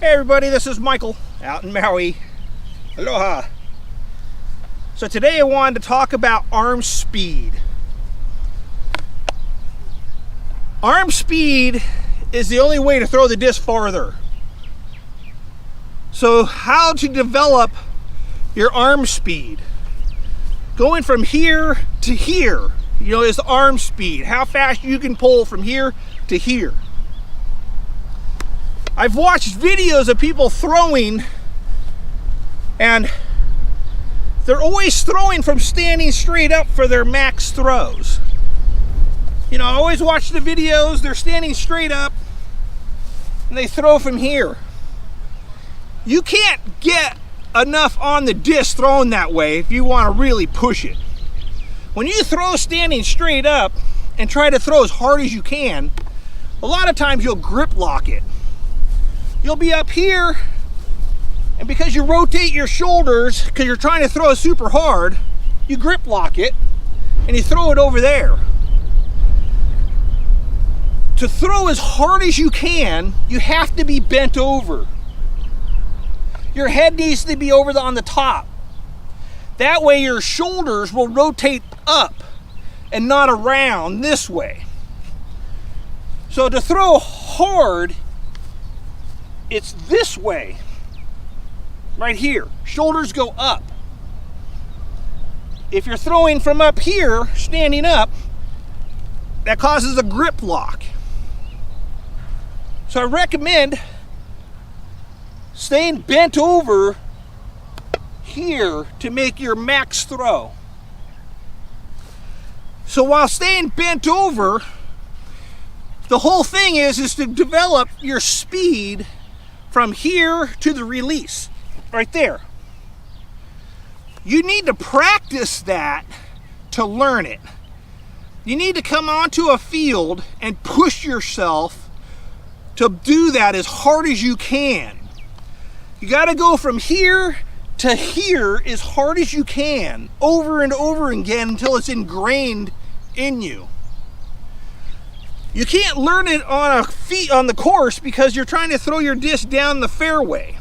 Hey everybody, this is Michael out in Maui. Aloha. So today I wanted to talk about arm speed. Arm speed is the only way to throw the disc farther. So how to develop your arm speed? Going from here to here, is arm speed. How fast you can pull from here to here. I've watched videos of people throwing, and they're always throwing from standing straight up for their max throws. I always watch the videos, they're standing straight up, and they throw from here. You can't get enough on the disc thrown that way if you want to really push it. When you throw standing straight up and try to throw as hard as you can, a lot of times you'll grip lock it. You'll be up here, and because you rotate your shoulders, because you're trying to throw super hard, you grip lock it, and you throw it over there. To throw as hard as you can, you have to be bent over. Your head needs to be over on the top. That way your shoulders will rotate up and not around this way. So to throw hard, it's this way, right here. Shoulders go up. If you're throwing from up here, standing up, that causes a grip lock. So I recommend staying bent over here to make your max throw. So while staying bent over, the whole thing is to develop your speed from here to the release, right there. You need to practice that to learn it. You need to come onto a field and push yourself to do that as hard as you can. You got to go from here to here as hard as you can, over and over again until it's ingrained in you. You can't learn it on the course because you're trying to throw your disc down the fairway.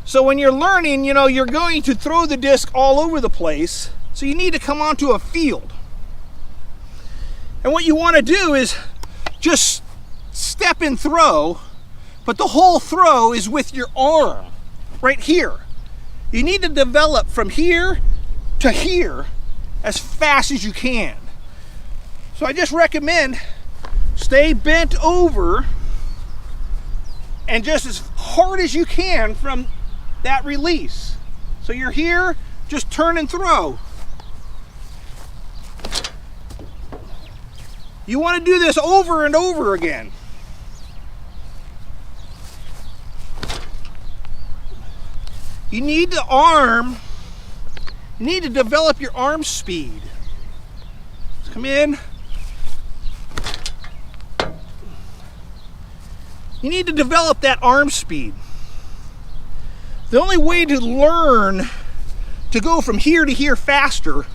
So when you're learning, you're going to throw the disc all over the place. So you need to come onto a field. And what you want to do is just step and throw, but the whole throw is with your arm right here. You need to develop from here to here as fast as you can. So I just recommend stay bent over and just as hard as you can from that release. So you're here, just turn and throw. You want to do this over and over again. You need to develop your arm speed. Let's come in. You need to develop that arm speed. The only way to learn to go from here to here faster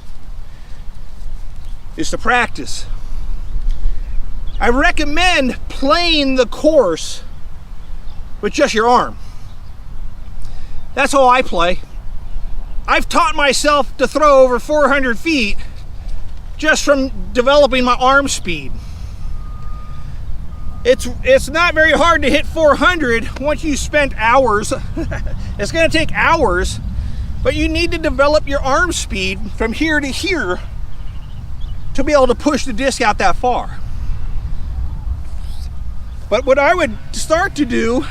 is to practice. I recommend playing the course with just your arm. That's how I play. I've taught myself to throw over 400 feet just from developing my arm speed. It's not very hard to hit 400 once you spent hours. It's going to take hours, but you need to develop your arm speed from here to here to be able to push the disc out that far. But what I would start to do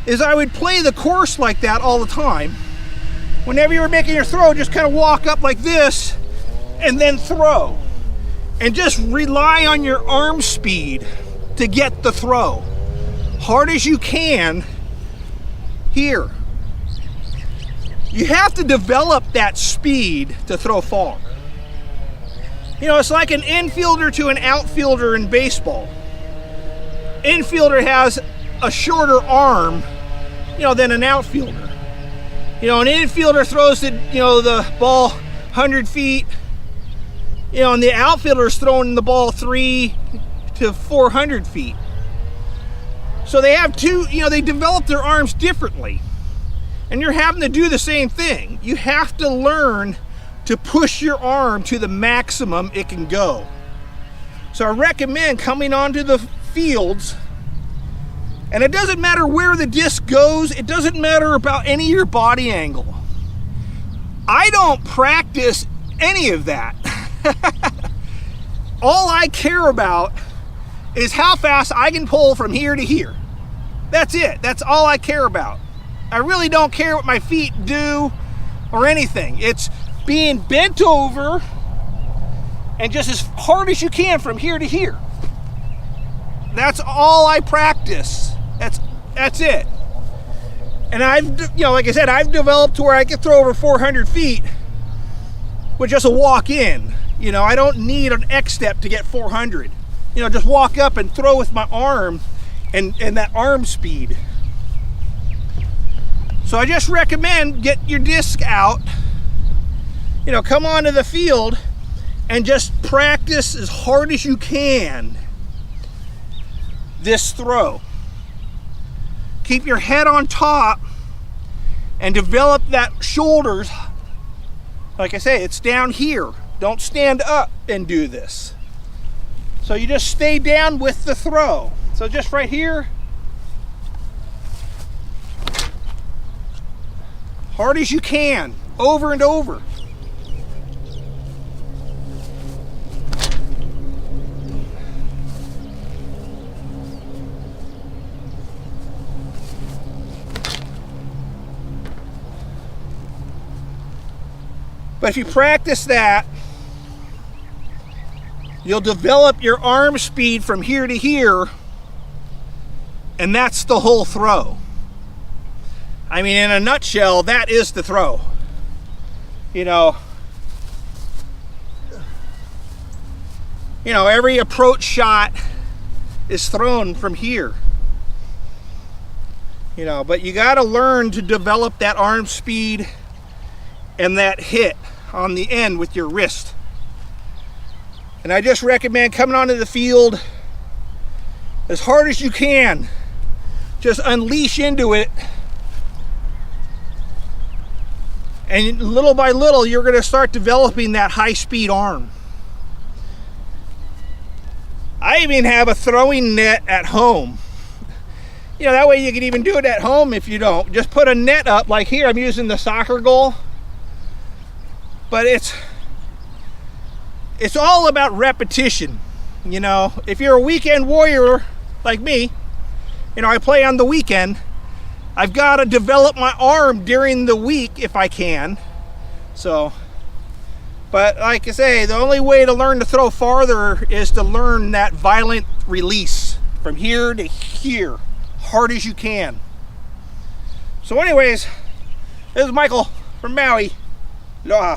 is I would play the course like that all the time. Whenever you were making your throw, just kind of walk up like this and then throw. And just rely on your arm speed to get the throw. Hard as you can here. You have to develop that speed to throw far. It's like an infielder to an outfielder in baseball. Infielder has a shorter arm, than an outfielder. An infielder throws the ball 100 feet, and the outfielder is throwing the ball 300 to 400 feet. So they have two, they develop their arms differently. And you're having to do the same thing. You have to learn to push your arm to the maximum it can go. So I recommend coming onto the fields, and it doesn't matter where the disc goes, it doesn't matter about any of your body angle. I don't practice any of that. All I care about is how fast I can pull from here to here. That's it. That's all I care about. I really don't care what my feet do or anything. It's being bent over and just as hard as you can from here to here. That's all I practice. That's it. And I've, like I said, I've developed to where I can throw over 400 feet with just a walk in. I don't need an X step to get 400. Just walk up and throw with my arm and that arm speed. So I just recommend get your disc out, come onto the field and just practice as hard as you can this throw. Keep your head on top and develop that shoulders. Like I say, it's down here. Don't stand up and do this. So you just stay down with the throw. So just right here, hard as you can, over and over. But if you practice that, you'll develop your arm speed from here to here, and that's the whole throw. I mean, in a nutshell, that is the throw. Every approach shot is thrown from here. But you got to learn to develop that arm speed and that hit on the end with your wrist. And I just recommend coming onto the field as hard as you can. Just unleash into it. And little by little, you're going to start developing that high-speed arm. I even have a throwing net at home. That way you can even do it at home if you don't. Just put a net up, like here, I'm using the soccer goal. But it's all about repetition. If you're a weekend warrior like me, I play on the weekend, I've got to develop my arm during the week if I can. So, but like I say, the only way to learn to throw farther is to learn that violent release from here to here, hard as you can. So anyways, this is Michael from Maui. Aloha.